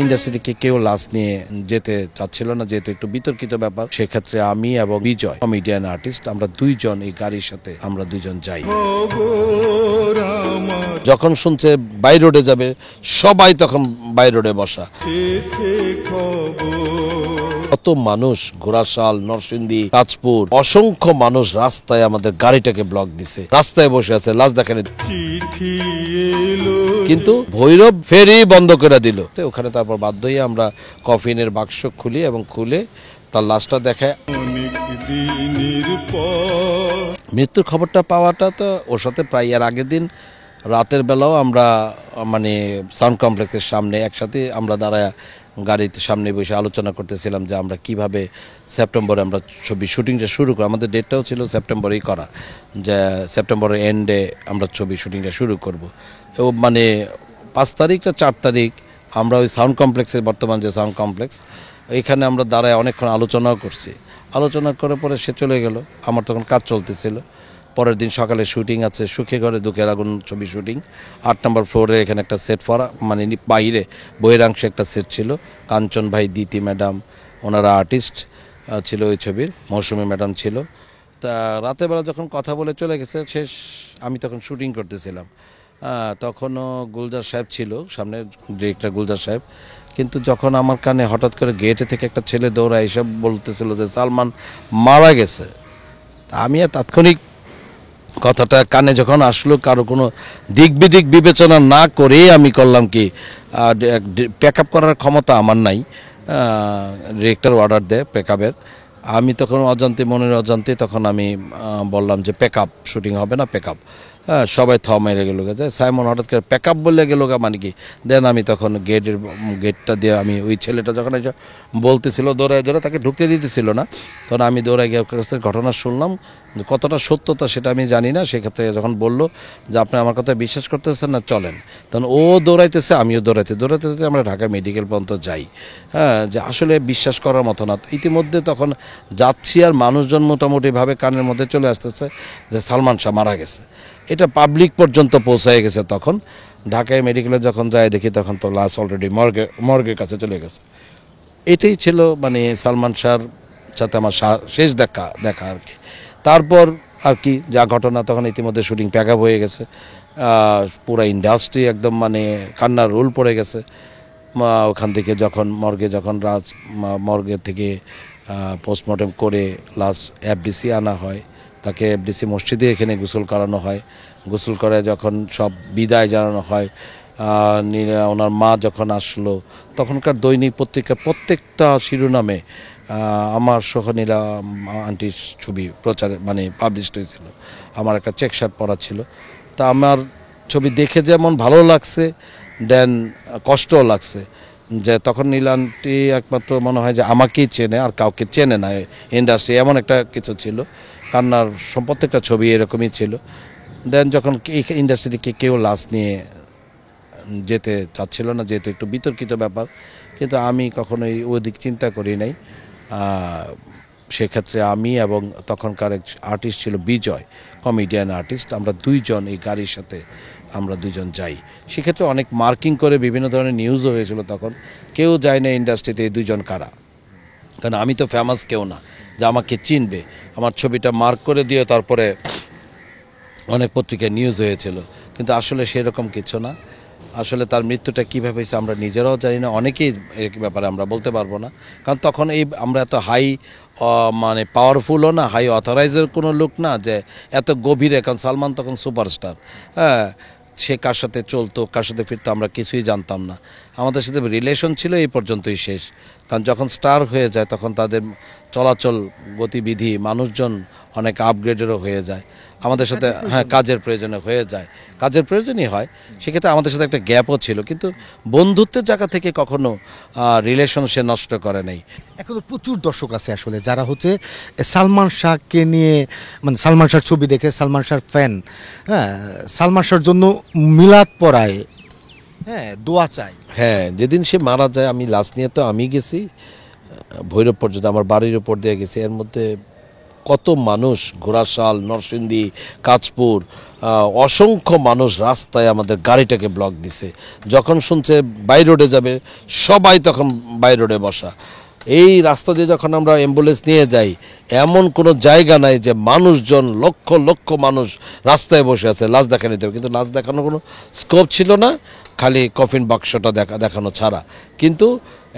Industry থেকে কেউ লাশ নিয়ে যেতে চাচ্ছিল না, যেহেতু একটু বিতর্কিত ব্যাপার। সেক্ষেত্রে আমি এবং বিজয়, কমেডিয়ান আর্টিস্ট, আমরা দুইজন এই গাড়ির সাথে আমরা দুইজন যাই। যখন শুনছে বাই রোডে যাবে, সবাই তখন বাই রোডে বসা। কত মানুষ ঘোড়াশাল, নরসিংদী, তাজপুর, অসংখ্য মানুষ রাস্তায় আমাদের গাড়িটাকে ব্লক দিছে, রাস্তায় বসে আছে, লাশ দেখানি। কিন্তু ভৈরব ফেরি বন্ধ করে দিল। ওখানে তারপর বাধ্য হয়ে আমরা কফিনের বাক্স খুলি এবং খুলে তার লাশটা দেখায়। মৃত্যুর খবরটা পাওয়াটা তো ওর সাথে প্রায় এর আগের দিন রাতের বেলাও আমরা মানে সাউন্ড কমপ্লেক্সের সামনে একসাথে আমরা দাঁড়ায় গাড়িতে সামনে বসে আলোচনা করতেছিলাম যে আমরা কিভাবে সেপ্টেম্বরে আমরা ছবি শুটিংটা শুরু করি। আমাদের ডেটটাও ছিল সেপ্টেম্বরেই করা, যে সেপ্টেম্বরের এন্ডে আমরা ছবি শুটিংটা শুরু করব। ও মানে 5 তারিখ না 4 তারিখ আমরা ওই সাউন্ড কমপ্লেক্সের, বর্তমান যে সাউন্ড কমপ্লেক্স, এইখানে আমরা দাঁড়ায় অনেকক্ষণ আলোচনাও করছি। আলোচনা করে পরে সে চলে গেল। আমার তখন কাজ চলতেছিল। পরের দিন সকালে শুটিং আছে, সুখে ঘরে দুঃখের আগুন ছবি শুটিং। 8 নম্বর ফ্লোরে এখানে একটা সেট ফরা, মানে বাইরে বহিরাংশে একটা সেট ছিল। কাঞ্চন ভাই, দিতি ম্যাডাম, ওনারা আর্টিস্ট ছিল ওই ছবির, মৌসুমী ম্যাডাম ছিল। তা রাতের বেলা যখন কথা বলে চলে গেছে শেষ, আমি তখন শুটিং করতেছিলাম। তখনও গুলজার সাহেব ছিল সামনে, ডিরেক্টর গুলজার সাহেব। কিন্তু যখন আমার কানে হঠাৎ করে গেটে থেকে একটা ছেলে দৌড়ায় এসব বলতেছিল যে সালমান মারা গেছে, আমি আর তাৎক্ষণিক কথাটা কানে যখন আসলো, কারো কোনো দিক বিদিক বিবেচনা না করেই আমি করলাম কি, প্যাক আপ করার ক্ষমতা আমার নাই। ডিরেক্টর অর্ডার দেয় প্যাক আপের। আমি তখন অজান্তে, মনের অজান্তে তখন আমি বললাম যে প্যাক আপ, শুটিং হবে না, প্যাক আপ। সবাই মেরে গেল গেছে। সাইমন হঠাৎ করে প্যাক আপ বললে গেল গা, মানে কি দেন। আমি তখন গেটটা দিয়ে আমি ওই ছেলেটা যখন বলতেছিল দৌড়ায় দৌড়ায়, তাকে ঢুকতে দিতেছিল না, তখন আমি দৌড়ায় গিয়ে ঘটনা শুনলাম। কতটা সত্যতা সেটা আমি জানি না। সেক্ষেত্রে যখন বললো যে আপনি আমার কথা বিশ্বাস করতেছেন না, চলেন, তখন ও দৌড়াইতেছে, আমিও দৌড়াইতে আমরা ঢাকা মেডিকেল পর্যন্ত যাই। যে আসলে বিশ্বাস করার মতো না। ইতিমধ্যে তখন যাচ্ছি আর মানুষজন মোটামুটিভাবে কানের মধ্যে চলে আসতেছে যে সালমান শাহ মারা গেছে। এটা পাবলিক পর্যন্ত পৌঁছায় গেছে। তখন ঢাকায় মেডিকেলে যখন যায় দেখি, তখন তো লাশ অলরেডি মর্গের কাছে চলে গেছে। এটাই ছিল মানে সালমান শাহর সাথে আমার শেষ দেখা আর কি। তারপর আর কি যা ঘটনা, তখন ইতিমধ্যে শুটিং প্যাক আপ হয়ে গেছে। পুরো ইন্ডাস্ট্রি একদম মানে কান্নার রোল পড়ে গেছে। ওখান থেকে যখন মর্গে থেকে পোস্টমর্টম করে লাশ এফডিসি আনা হয়, তাকে এফডিসি মসজিদে এখানে গোসল করানো হয়। গোসল করে যখন সব বিদায় জানানো হয়, ওনার মা যখন আসলো, তখনকার দৈনিক পত্রিকা প্রত্যেকটা শিরোনামে আমার সহনীলা আন্টির ছবি মানে পাবলিশড হয়েছিল। আমার একটা চেক শার্ট পরা ছিল। তা আমার ছবি দেখে যেমন ভালো লাগছে, দেন কষ্টও লাগছে যে তখন নীলান্টি একমাত্র মনে হয় যে আমাকেই চেনে, আর কাউকে চেনে না ইন্ডাস্ট্রি, এমন একটা কিছু ছিল। কান্নার প্রত্যেকটা ছবি এরকমই ছিল। দেন যখন এই ইন্ডাস্ট্রি থেকে কেউ লাশ নিয়ে যেতে চাচ্ছিল না, যেহেতু একটু বিতর্কিত ব্যাপার, কিন্তু আমি কখনোই ওদিক চিন্তা করি নাই। সেক্ষেত্রে আমি এবং তখনকার এক আর্টিস্ট ছিল বিজয়, কমেডিয়ান আর্টিস্ট, আমরা দুইজন এই গাড়ির সাথে আমরা দুজন যাই। সেক্ষেত্রে অনেক মার্কিং করে বিভিন্ন ধরনের নিউজও হয়েছিল। তখন কেউ যায় না ইন্ডাস্ট্রিতে এই দুজন কারা, কারণ আমি তো ফেমাস কেউ না যে আমাকে চিনবে। আমার ছবিটা মার্ক করে দিয়ে তারপরে অনেক পত্রিকায় নিউজ হয়েছিল, কিন্তু আসলে সেরকম কিছু না। আসলে তার মৃত্যুটা কীভাবে হয়েছে আমরা নিজেরাও জানি না, অনেকেই এর ব্যাপারে আমরা বলতে পারবো না। কারণ তখন আমরা এত হাই মানে পাওয়ারফুলও না, হাই অথরাইজের কোনো লোক না যে এত গভীরে, কারণ সালমান তখন সুপারস্টার। সে কার সাথে চলতো, কার সাথে ফিরতো, আমরা কিছুই জানতাম না। আমাদের সাথে রিলেশন ছিল এই পর্যন্তই শেষ। কারণ যখন স্টার হয়ে যায় তখন তাদের চলাচল, গতিবিধি, মানুষজন অনেক আপগ্রেডেরও হয়ে যায়। আমাদের সাথে কাজের প্রয়োজনে হয়ে যায়, কাজের প্রয়োজনই হয়। সেক্ষেত্রে আমাদের সাথে একটা গ্যাপও ছিল, কিন্তু বন্ধুত্বের জায়গা থেকে কখনো রিলেশন সে নষ্ট করে নাই। এখন তো প্রচুর দর্শক আছে আসলে যারা হচ্ছে সালমান শাহকে নিয়ে, মানে সালমান শাহর ছবি দেখে সালমান শাহর ফ্যান, সালমান শাহর জন্য মিলাদ পড়ায়, দোয়া চাই। যেদিন সে মারা যায়, আমি লাশ নিয়ে তো আমি গেছি ভৈরব পর্যন্ত, আমার বাড়ির উপর দিয়ে গেছি। এর মধ্যে কত মানুষ ঘোড়াশাল, নরসিংদী, কাঁচপুর, অসংখ্য মানুষ রাস্তায় আমাদের গাড়িটাকে ব্লক দিছে। যখন শুনছে বাই রোডে যাবে সবাই তখন বাই রোডে বসা। এই রাস্তা দিয়ে যখন আমরা অ্যাম্বুলেন্স নিয়ে যাই, এমন কোনো জায়গা নাই যে মানুষজন লক্ষ লক্ষ মানুষ রাস্তায় বসে আছে লাশ দেখা নিতে হবে, কিন্তু লাশ দেখানোর কোনো স্কোপ ছিল না, খালি কফিন বাক্সটা দেখানো ছাড়া। কিন্তু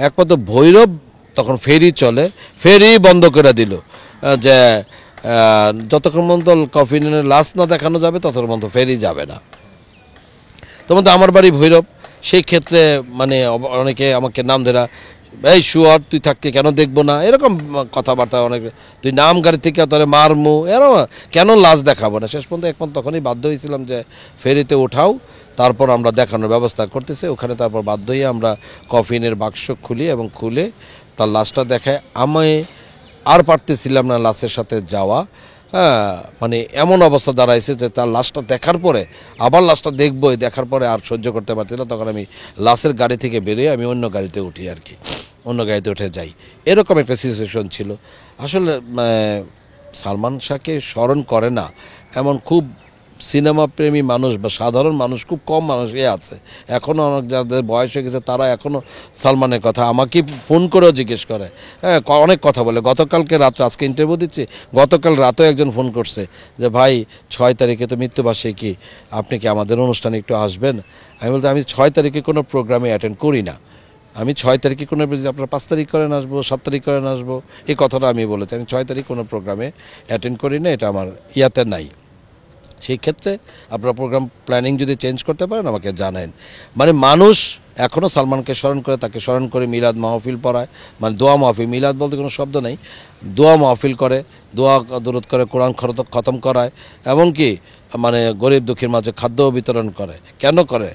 একমাত্র ভৈরব তখন ফেরি চলে, ফেরি বন্ধ করে দিল যে যতক্ষণ পর্যন্ত কফিনের লাশ না দেখানো যাবে ততক্ষণ পর্যন্ত ফেরি যাবে না। তোমার তো আমার বাড়ি ভৈরব, সেই ক্ষেত্রে মানে অনেকে আমাকে নাম দেরা, এই শুয়ার তুই থাকতে কেন দেখবো না, এরকম কথাবার্তা অনেক, তুই নাম গাড়ি থেকে তোরে মারমু, এরকম কেন লাশ দেখাবো না। শেষ পর্যন্ত একমত তখনই বাধ্য হয়েছিলাম যে ফেরিতে ওঠাও, তারপর আমরা দেখানোর ব্যবস্থা করতেছি ওখানে। তারপর বাধ্য হয়ে আমরা কফিনের বাক্স খুলি এবং খুলে তার লাশটা দেখায়। আমি আর পারতেছিলাম না লাশের সাথে যাওয়া। হ্যাঁ, মানে এমন অবস্থা দাঁড়াইছে যে তার লাশটা দেখার পরে আবার লাশটা দেখবো, দেখার পরে আর সহ্য করতে পারছি না। তখন আমি লাশের গাড়ি থেকে বেরিয়ে আমি অন্য গাড়িতে উঠি আর কি, অন্য গাড়িতে উঠে যাই। এরকম একটা সিচুয়েশন ছিল। আসলে সালমান শাহকে স্মরণ করে না এমন খুব সিনেমা প্রেমী মানুষ বা সাধারণ মানুষ খুব কম মানুষই আছে। এখনও অনেক যাদের বয়স হয়ে গেছে তারা এখনও সালমানের কথা আমাকে ফোন করেও জিজ্ঞেস করে, হ্যাঁ অনেক কথা বলে। গতকালকে রাত্রে, আজকে ইন্টারভিউ দিচ্ছি, গতকাল রাতেও একজন ফোন করছে যে ভাই 6 তারিখে তো মৃত্যুবার্ষিকী, আপনি কি আমাদের অনুষ্ঠানে একটু আসবেন? আমি বলতে আমি 6 তারিখে কোনো প্রোগ্রামে অ্যাটেন্ড করি না। আমি 6 তারিখে কোনো, আপনারা 5 তারিখ করেন আসবো, 7 তারিখ করেন আসবো, এই কথাটা আমি বলেছি। আমি 6 তারিখ কোনো প্রোগ্রামে অ্যাটেন্ড করি না, এটা আমার ইয়াতে নাই। সেই ক্ষেত্রে আপনারা প্রোগ্রাম প্ল্যানিং যদি চেঞ্জ করতে পারেন আমাকে জানেন। মানে মানুষ এখনও সালমানকে স্মরণ করে, তাকে স্মরণ করে মিলাদ মাহফিল পড়ায়, মানে দোয়া মাহফিল, মিলাদ বলতে কোনো শব্দ নেই, দোয়া মাহফিল করে, দোয়া দরুদ করে, কোরআন খতম করায়, এমনকি মানে গরিব দুঃখীর মাঝে খাদ্য বিতরণ করে। কেন করে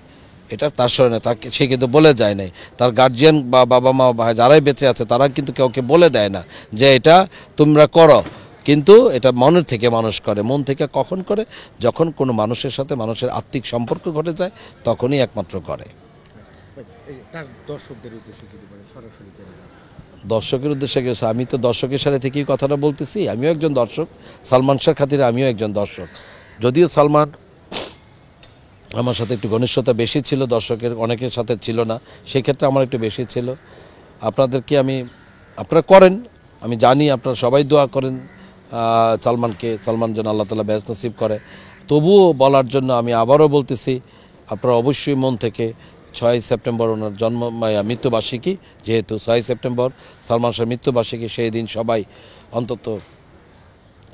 এটা তার স্মরণে, তাকে সে কিন্তু বলে যায় নাই। তার গার্জিয়ান বা বাবা মা বা যারাই বেঁচে আছে তারা কিন্তু কাউকে বলে দেয় না যে এটা তোমরা করো, কিন্তু এটা মনের থেকে মানুষ করে। মন থেকে কখন করে? যখন কোনো মানুষের সাথে মানুষের আত্মিক সম্পর্ক ঘটে যায় তখনই একমাত্র করে। তার দর্শকদের উদ্দেশ্যে যদি বলেন সরাসরি করে দাও। দর্শকের উদ্দেশ্যে গেছে, আমি তো দর্শকের সাথে থেকেই কথাটা বলতেছি। আমিও একজন দর্শক, সালমান শাহর খাতিরে আমিও একজন দর্শক। যদিও সালমান আমার সাথে একটু ঘনিষ্ঠতা বেশি ছিল, দর্শকের অনেকের সাথে ছিল না, সেক্ষেত্রে আমার একটু বেশি ছিল। আপনাদেরকে আপনারা করেন, আমি জানি আপনারা সবাই দোয়া করেন সালমান যেন আল্লাহ তাআলা বেহেশত নসিব করে। তবুও বলার জন্য আমি আবারও বলতেছি, আপনারা অবশ্যই মন থেকে 6 সেপ্টেম্বর ওনার মৃত্যুবার্ষিকী, যেহেতু 6 সেপ্টেম্বর সালমান শাহর মৃত্যুবার্ষিকী, সেই দিন সবাই অন্তত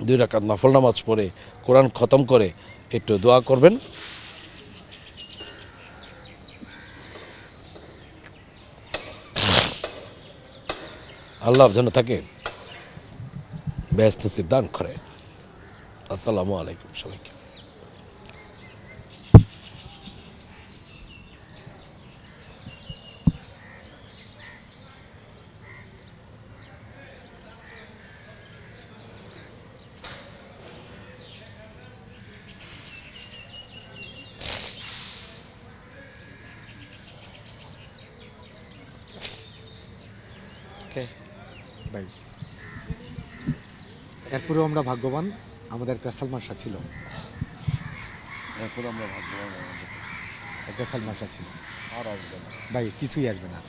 2 রাকাত নফল নামাজ পড়ে কোরআন খতম করে একটু দোয়া করবেন। আল্লাহ যেন তাকে বেহেশত নসিব দান করে। আসসালামু আলাইকুম সবাইকে। ভাই, এরপরেও আমরা ভাগ্যবান, আমাদের একটা সালমান শাহ ছিল, এখন আমরা ভাববো একটা সালমান শাহ ছিল। আর আসবে না। ভাই কিছুই আসবে না।